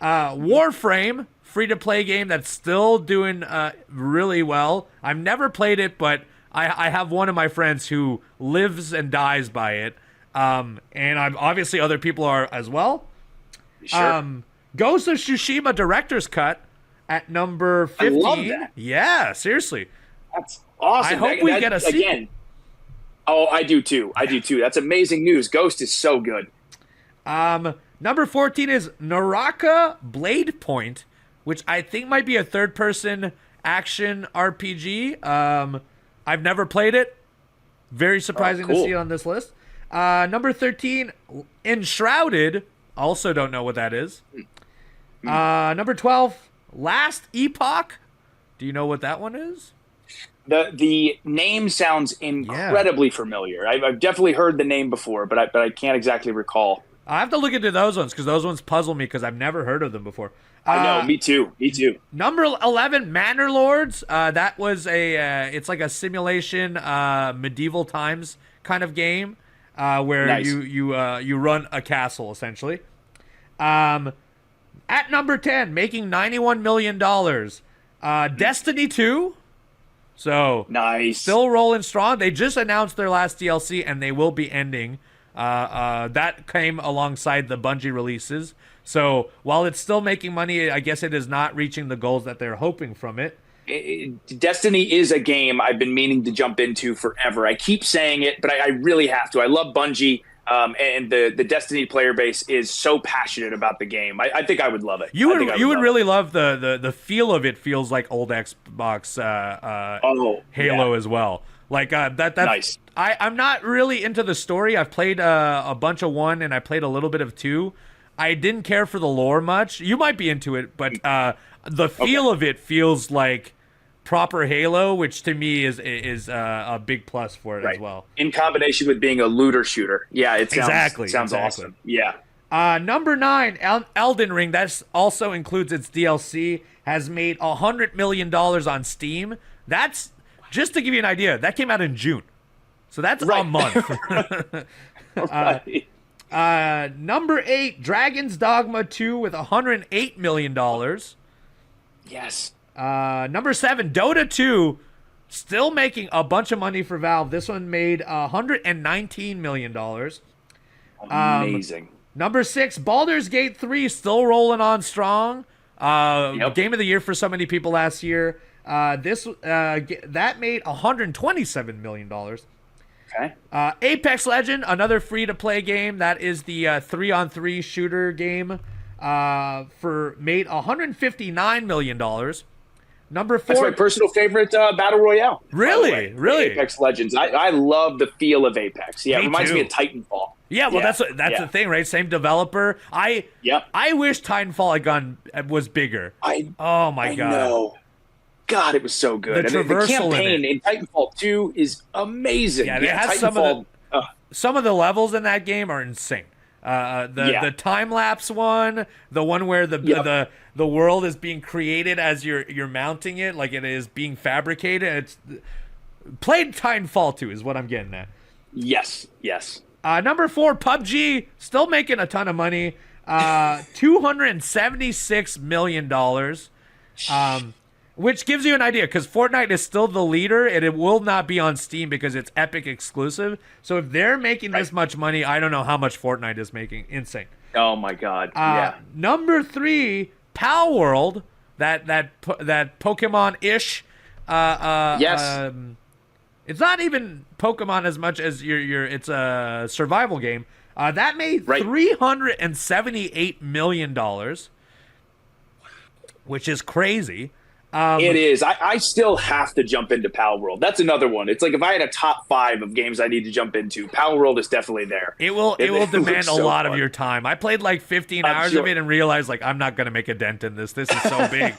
Warframe, free-to-play game that's still doing really well. I've never played it, but I have one of my friends who lives and dies by it. And obviously other people are as well. Sure. Ghost of Tsushima Director's Cut at number 15. I love that. Yeah, seriously. That's awesome. I hope we get a sequel. Again. Oh, I do too. That's amazing news. Ghost is so good. Number 14 is Naraka Blade Point, which I think might be a third-person action RPG. I've never played it. Very surprising to see it on this list. Number 13, Enshrouded. Also don't know what that is. Number 12, Last Epoch. Do you know what that one is? The name sounds incredibly familiar. I've definitely heard the name before, but I can't exactly recall. I have to look into those ones because those ones puzzle me because I've never heard of them before. I know, me too. Number 11, Manor Lords. That was it's like a simulation, medieval times kind of game where nice. you run a castle essentially. At number 10, making $91 million, Destiny 2. So nice, still rolling strong. They just announced their last DLC and they will be ending. That came alongside the Bungie releases. So while it's still making money, I guess it is not reaching the goals that they're hoping from it. Destiny is a game I've been meaning to jump into forever. I keep saying it, but I really have to. I love Bungie, and the Destiny player base is so passionate about the game. I think I would love it. You would really love the feel of it. Feels like old Xbox Halo as well. Like that's nice. I'm not really into the story. I've played a bunch of 1 and I played a little bit of 2. I didn't care for the lore much. You might be into it, but the feel of it feels like proper Halo, which to me is a big plus for it as well. In combination with being a looter shooter. Yeah, it sounds awesome. Yeah. Number 9, Elden Ring. That also includes its DLC. Has made $100 million on Steam. That's just to give you an idea. That came out in June, so that's a month. Right. Number 8, Dragon's Dogma 2 with $108 million. Yes. Number 7, Dota 2, still making a bunch of money for Valve. This one made $119 million. Amazing. Number 6, Baldur's Gate 3, still rolling on strong. Game of the year for so many people last year. That made $127 million. Okay. Apex Legend, another free-to-play game. That is the 3-on-3 shooter game. Made $159 million. Number 4. That's my personal favorite battle royale. Really? Apex Legends. I love the feel of Apex. Yeah, it reminds me of Titanfall. Yeah, well, that's the thing, right? Same developer. I wish Titanfall was bigger. Oh my god. No. God, it was so good. The campaign in Titanfall 2 is amazing. Yeah, it has some of the levels in that game are insane. The time lapse one, the one where the world is being created as you're mounting it, like it is being fabricated. Played Titanfall 2 is what I'm getting at. Yes. Number 4, PUBG, still making a ton of money. $276 million. Which gives you an idea, because Fortnite is still the leader, and it will not be on Steam because it's Epic exclusive. So if they're making this much money, I don't know how much Fortnite is making. Insane. Oh my god. Number 3, Pal World, that Pokemon-ish. Yes. It's not even Pokemon as much as it's a survival game. That made $378 million, which is crazy. It is. I still have to jump into Pal World. That's another one. It's like if I had a top 5 of games I need to jump into, Pal World is definitely there. It will demand a lot of your time. I played like 15 hours of it and realized like I'm not gonna make a dent in this. This is so big.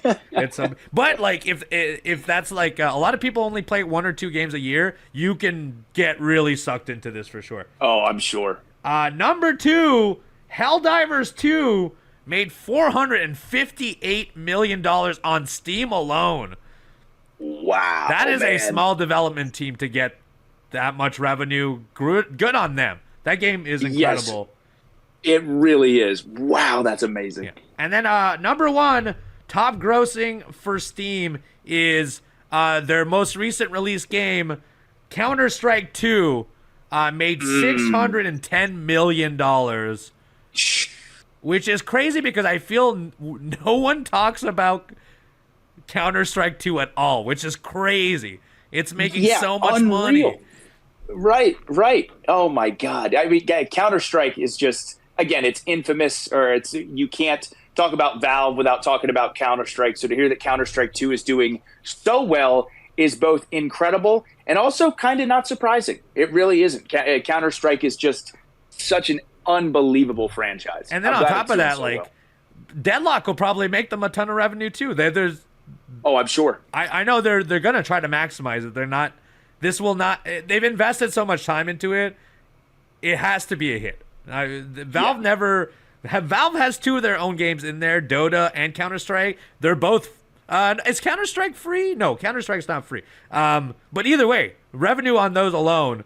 But like if that's like a lot of people only play 1 or 2 games a year, you can get really sucked into this for sure. Oh, I'm sure. Number 2, Helldivers 2. Made $458 million on Steam alone. Wow. That is a small development team to get that much revenue. Good on them. That game is incredible. Yes, it really is. Wow, that's amazing. Yeah. And then number 1, top grossing for Steam is their most recent release game, Counter-Strike 2, made $610 million. Which is crazy because I feel no one talks about Counter-Strike 2 at all, which is crazy. It's making so much money. Right. Oh, my God. I mean, Counter-Strike is just again, it's infamous, or you can't talk about Valve without talking about Counter-Strike. So to hear that Counter-Strike 2 is doing so well is both incredible and also kind of not surprising. It really isn't. Counter-Strike is just such an unbelievable franchise. And then on top of that, Deadlock will probably make them a ton of revenue too. Oh, I'm sure. I know they're going to try to maximize it. They're not. This will not. They've invested so much time into it. It has to be a hit. Valve has two of their own games in there, Dota and Counter-Strike. They're both. Is Counter-Strike free? No, Counter-Strike's not free. But either way, revenue on those alone,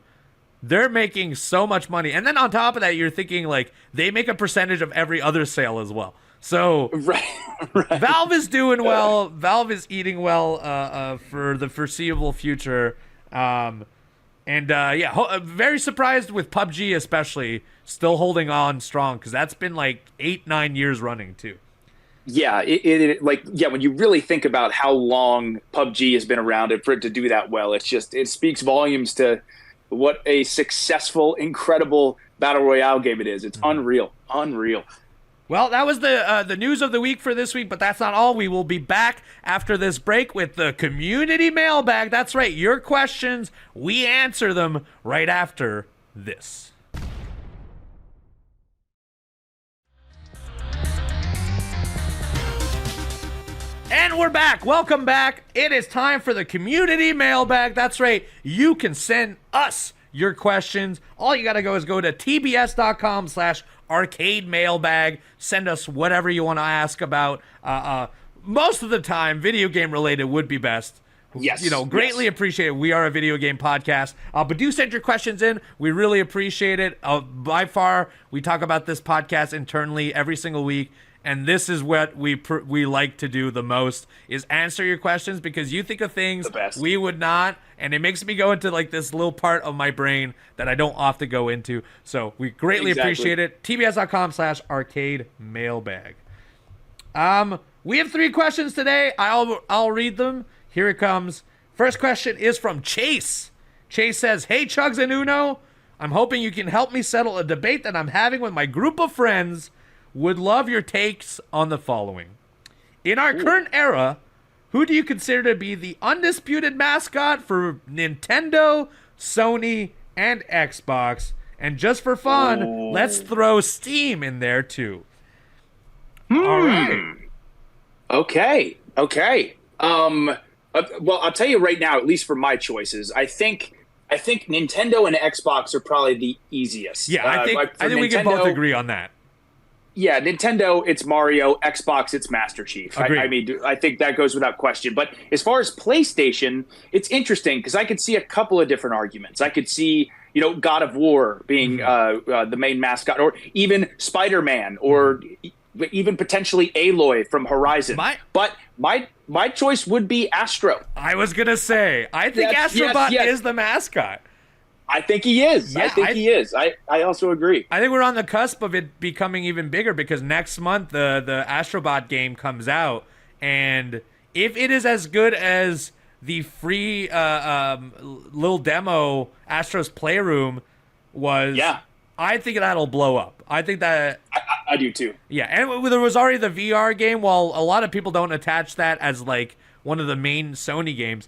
they're making so much money. And then on top of that, you're thinking like they make a percentage of every other sale as well. So right. Valve is doing well. Valve is eating well for the foreseeable future. Very surprised with PUBG especially still holding on strong because that's been like 8-9 years running too. Yeah, when you really think about how long PUBG has been around and for it to do that well, it speaks volumes to what a successful, incredible battle royale game it is. It's unreal. Well, that was the news of the week for this week, but that's not all. We will be back after this break with the community mailbag. That's right, your questions, we answer them right after this. And we're back. Welcome back. It is time for the community mailbag. That's right. You can send us your questions. All you got to go to tbs.com/arcade mailbag. Send us whatever you want to ask about. Most of the time, video game related would be best. Yes. Greatly appreciate it. We are a video game podcast. But do send your questions in. We really appreciate it. By far, we talk about this podcast internally every single week. And this is what we like to do the most, is answer your questions because you think of things we would not, and it makes me go into like this little part of my brain that I don't often go into. So we greatly appreciate it. tbs.com/arcade mailbag. We have 3 questions today. I'll read them. Here it comes. First question is from Chase. Chase says, "Hey Chugs and Uno, I'm hoping you can help me settle a debate that I'm having with my group of friends. Would love your takes on the following. In our current era, who do you consider to be the undisputed mascot for Nintendo, Sony, and Xbox? And just for fun, let's throw Steam in there too." All right. Okay. Well, I'll tell you right now, at least for my choices, I think Nintendo and Xbox are probably the easiest. Yeah, I think we can both agree on that. Yeah, Nintendo, it's Mario. Xbox, it's Master Chief. I think that goes without question. But as far as PlayStation, it's interesting because I could see a couple of different arguments. I could see, God of War being the main mascot, or even Spider-Man, or even potentially Aloy from Horizon. But my choice would be Astro. I was going to say, I think Astrobot is the mascot. I think he is. Yeah, he is. I also agree. I think we're on the cusp of it becoming even bigger because next month the Astrobot game comes out, and if it is as good as the free little demo Astro's Playroom was, I think that'll blow up. I think that I do too. Yeah, and there was already the VR game. While a lot of people don't attach that as like one of the main Sony games,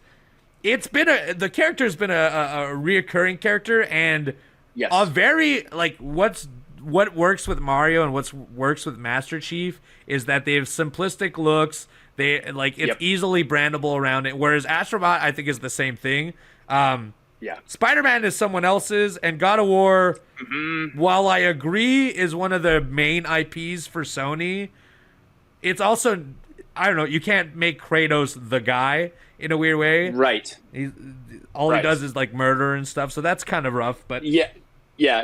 the character's been a reoccurring character, and a very what works with Mario and what works with Master Chief is that they have simplistic looks. They it's easily brandable around it. Whereas Astrobot, I think, is the same thing. Spider-Man is someone else's, and God of War, while I agree is one of the main IPs for Sony, it's also, I don't know, you can't make Kratos the guy in a weird way. Right. All he does is like murder and stuff, so that's kind of rough. But yeah,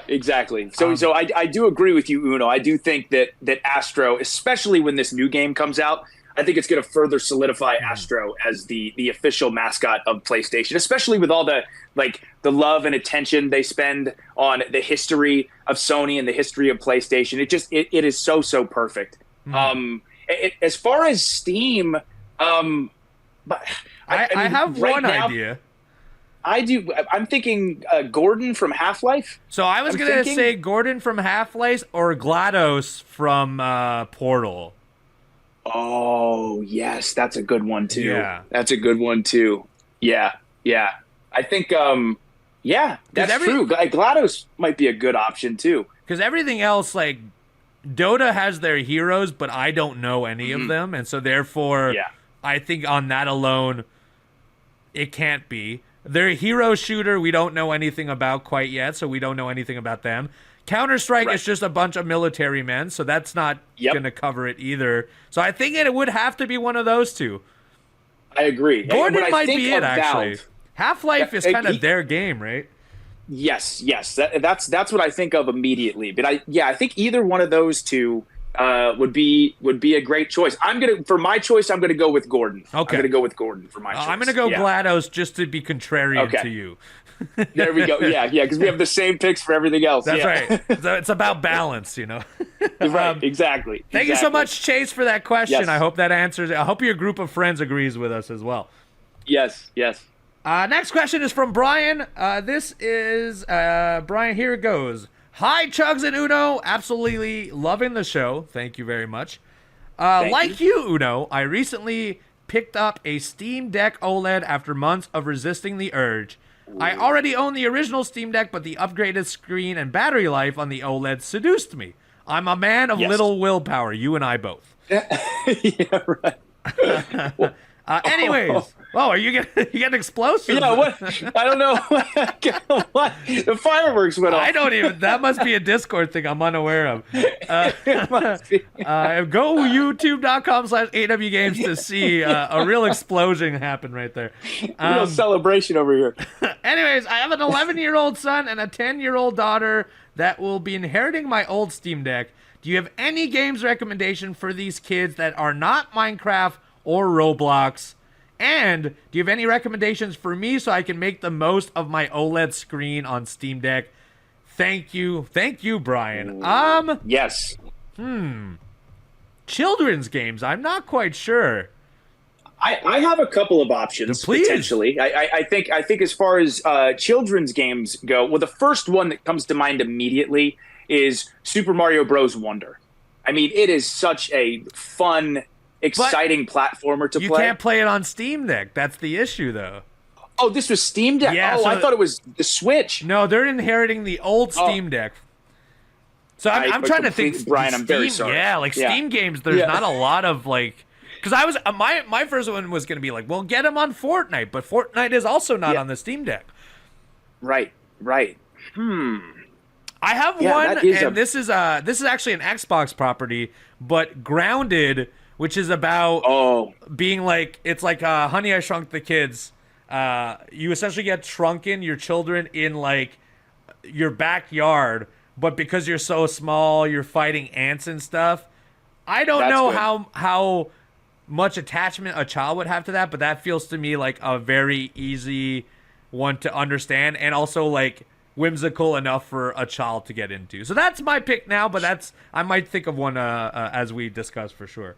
exactly. So I do agree with you, Uno. I do think that Astro, especially when this new game comes out, I think it's going to further solidify Astro as the official mascot of PlayStation, especially with all the love and attention they spend on the history of Sony and the history of PlayStation. It is so perfect. As far as Steam, but I have one idea. I do. I'm thinking Gordon from Half-Life. So I was going to say Gordon from Half-Life or GLaDOS from Portal. Oh, yes. That's a good one, too. Yeah. That's a good one, too. Yeah. I think, that's true. GLaDOS might be a good option, too. Because everything else, like, Dota has their heroes, but I don't know any of them. And so, therefore, I think on that alone, it can't be. Their hero shooter, we don't know anything about quite yet, so we don't know anything about them. Counter-Strike is just a bunch of military men, so that's not going to cover it either. So I think it would have to be one of those two. I agree. Gordon might be it, actually. Half-Life is kind of their game, right? Yes. That's what I think of immediately. But I think either one of those two would be a great choice. For my choice, I'm gonna go with Gordon. Okay. I'm gonna go with Gordon for my choice. I'm gonna go GLaDOS just to be contrarian to you. There we go. Yeah, because we have the same picks for everything else. That's right. So it's about balance, you know. Right. Exactly. Thank you so much, Chase, for that question. Yes. I hope that answers it. I hope your group of friends agrees with us as well. Yes. Next question is from Brian. This is Brian. Here it goes. Hi, Chugs and Uno. Absolutely loving the show. Thank you very much. Like you, Uno, I recently picked up a Steam Deck OLED after months of resisting the urge. I already own the original Steam Deck, but the upgraded screen and battery life on the OLED seduced me. I'm a man of little willpower. You and I both. Yeah, right. Anyways, are you getting explosive? Yeah, what? I don't know. What? The fireworks went off. I don't even. That must be a Discord thing I'm unaware of. It must be. Go youtube.com/awgames to see a real explosion happen right there. Real celebration over here. Anyways, I have an 11-year-old son and a 10-year-old daughter that will be inheriting my old Steam Deck. Do you have any games recommendation for these kids that are not Minecraft or Roblox? And do you have any recommendations for me so I can make the most of my OLED screen on Steam Deck? Thank you, Brian. Yes. Children's games, I'm not quite sure. I have a couple of options. Please. Potentially. I think as far as children's games go, well, the first one that comes to mind immediately is Super Mario Bros. Wonder. I mean, it is such a fun, exciting platformer to play. You can't play it on Steam Deck. That's the issue, though. Oh, this was Steam Deck? Yeah, I thought it was the Switch. No, they're inheriting the old Steam Deck. So I'm trying to think. Brian, I'm very sorry. Yeah, Steam games, there's not a lot of, like... Because I was my first one was going to be like, well, get them on Fortnite. But Fortnite is also not on the Steam Deck. Right. I have one, and this is actually an Xbox property, but Grounded, which is about being like, it's like Honey, I Shrunk the Kids. You essentially get shrunken, your children, in like your backyard, but because you're so small, you're fighting ants and stuff. I don't know how much attachment a child would have to that, but that feels to me like a very easy one to understand, and also like whimsical enough for a child to get into. So that's my pick now, but I might think of one as we discuss for sure.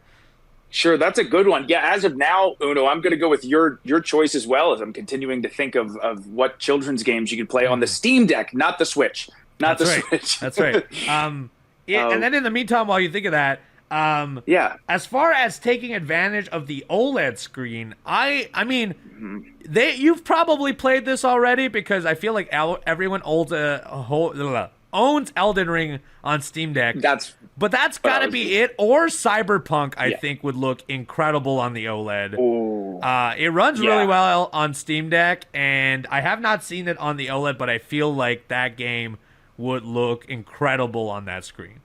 Sure, that's a good one. Yeah, as of now, Uno, I'm going to go with your choice as well, as I'm continuing to think of what children's games you could play on the Steam Deck, not the Switch. Switch. That's right. And then in the meantime, while you think of that, as far as taking advantage of the OLED screen, I mean, you've probably played this already, because I feel like everyone owns Elden Ring on Steam Deck. But that's got to be it. Or Cyberpunk, I think, would look incredible on the OLED. It runs really well on Steam Deck, and I have not seen it on the OLED, but I feel like that game would look incredible on that screen.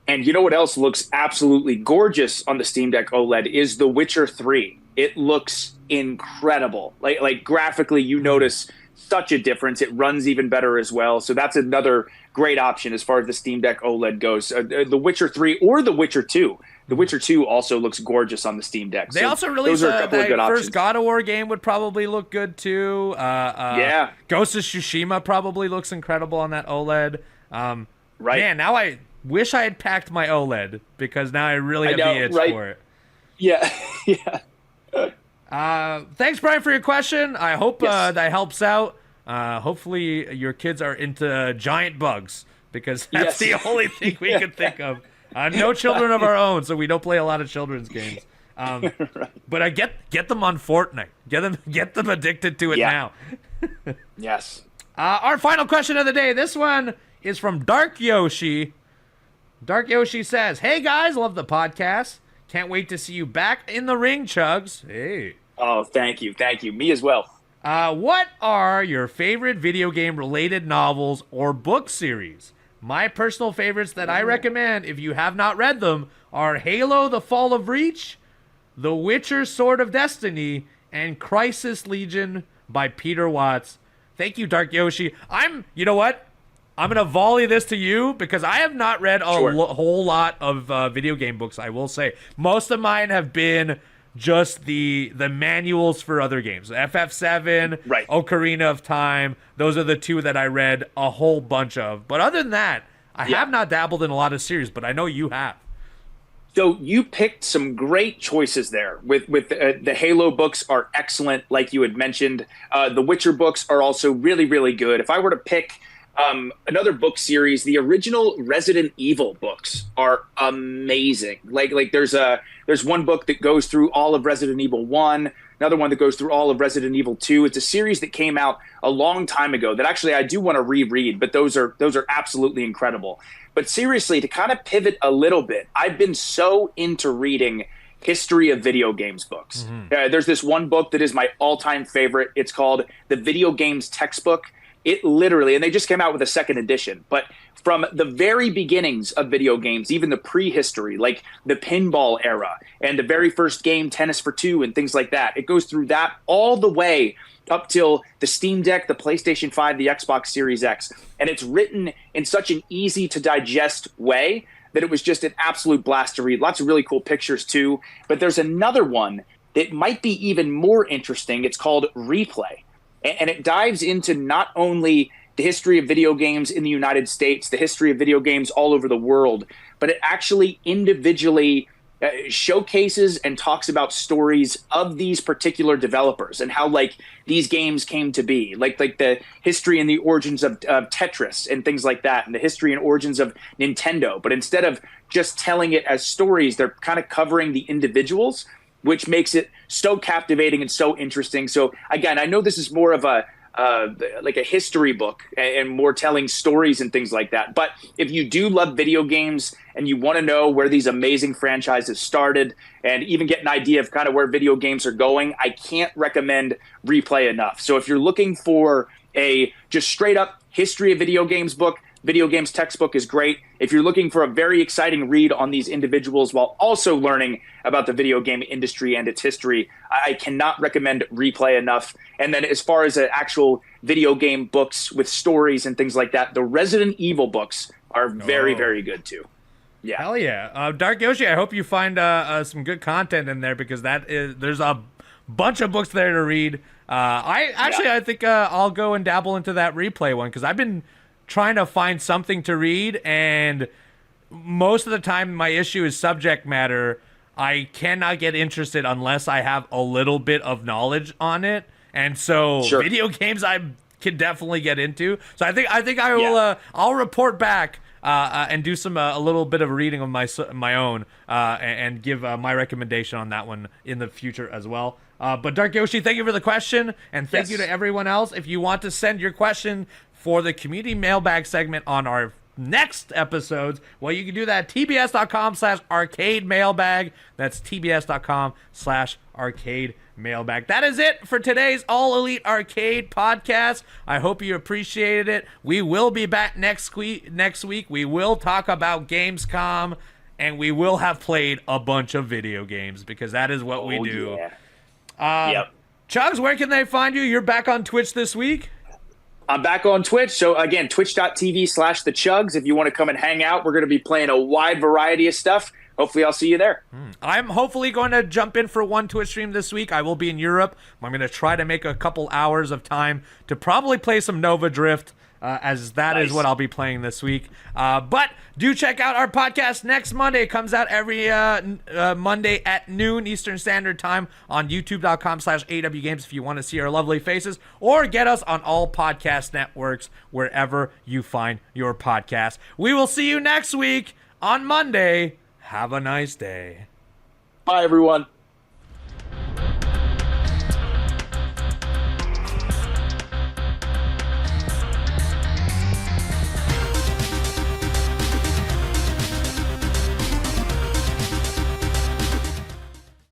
And you know what else looks absolutely gorgeous on the Steam Deck OLED is The Witcher 3. It looks incredible. Like graphically, you notice such a difference. It runs even better as well. So that's another great option as far as the Steam Deck OLED goes. The Witcher 3 or The Witcher 2. The Witcher 2 also looks gorgeous on the Steam Deck. They also released the first God of War game would probably look good too. Ghost of Tsushima probably looks incredible on that OLED. Right. Man, now I wish I had packed my OLED, because now I really have the itch for it. Yeah. Thanks, Brian, for your question. I hope Yes. that helps out. Hopefully your kids are into giant bugs, because that's the only thing we could think of. No children of our own, so we don't play a lot of children's games. Right. But I get them on Fortnite. Get them addicted to it now. Yes. Our final question of the day. This one is from Dark Yoshi. Dark Yoshi says, "Hey guys, love the podcast. Can't wait to see you back in the ring, Chugs." Hey. Oh, thank you. Me as well. What are your favorite video game related novels or book series? My personal favorites that I recommend, if you have not read them, are Halo: The Fall of Reach, The Witcher: Sword of Destiny, and Crisis Legion by Peter Watts. Thank you, Dark Yoshi. You know what? I'm going to volley this to you because I have not read a whole lot of video game books, I will say. Most of mine have been just the manuals for other games. FF7, right. Ocarina of Time. Those are the two that I read a whole bunch of. But other than that, I have not dabbled in a lot of series, but I know you have. So you picked some great choices there. With the Halo books are excellent, like you had mentioned. The Witcher books are also really, really good. If I were to pick another book series, the original Resident Evil books are amazing. Like there's one book that goes through all of Resident Evil 1, another one that goes through all of Resident Evil 2. It's a series that came out a long time ago that actually I do want to reread, but those are absolutely incredible. But seriously, to kind of pivot a little bit, I've been so into reading history of video games books. There's this one book that is my all-time favorite. It's called The Video Games Textbook. It literally, and they just came out with a second edition, but from the very beginnings of video games, even the prehistory, like the pinball era and the very first game, Tennis for Two and things like that, it goes through that all the way up till the Steam Deck, the PlayStation 5, the Xbox Series X. And it's written in such an easy to digest way that it was just an absolute blast to read. Lots of really cool pictures too. But there's another one that might be even more interesting. It's called Replay. And it dives into not only the history of video games in the United States, the history of video games all over the world, but it actually individually showcases and talks about stories of these particular developers and how like these games came to be, like the history and the origins of Tetris and things like that, and the history and origins of Nintendo. But instead of just telling it as stories, they're kind of covering the individuals, which makes it so captivating and so interesting. So again, I know this is more of a like a history book and more telling stories and things like that. But if you do love video games and you want to know where these amazing franchises started and even get an idea of kind of where video games are going, I can't recommend Replay enough. So if you're looking for a just straight up history of video games book, Video Games Textbook is great. If you're looking for a very exciting read on these individuals while also learning about the video game industry and its history, I cannot recommend Replay enough. And then as far as actual video game books with stories and things like that, the Resident Evil books are very, very good too. Yeah. Hell yeah. Dark Yoshi, I hope you find some good content in there, because there's a bunch of books there to read. I think I'll go and dabble into that Replay one, because I've been trying to find something to read, and most of the time my issue is subject matter. I cannot get interested unless I have a little bit of knowledge on it, and so video games I can definitely get into. So I think I will I'll report back and do some a little bit of reading of my own and give my recommendation on that one in the future as well. But Dark Yoshi, thank you for the question, and thank you to everyone else. If you want to send your question for the community mailbag segment on our next episodes, well, you can do that at tbs.com/arcade mailbag. That's tbs.com/arcade mailbag. That is it for today's All Elite Arcade podcast. I hope you appreciated it. We will be back next week. We will talk about Gamescom, and we will have played a bunch of video games, because that is what we do. Chugs, where can they find you? You're back on Twitch this week. I'm back on Twitch. So again, twitch.tv/thechugs. If you want to come and hang out, we're going to be playing a wide variety of stuff. Hopefully I'll see you there. I'm hopefully going to jump in for one Twitch stream this week. I will be in Europe. I'm going to try to make a couple hours of time to probably play some Nova Drift as that is what I'll be playing this week. But do check out our podcast next Monday. It comes out every Monday at noon Eastern Standard Time on youtube.com/awgames if you want to see our lovely faces, or get us on all podcast networks wherever you find your podcast. We will see you next week on Monday. Have a nice day. Bye, everyone.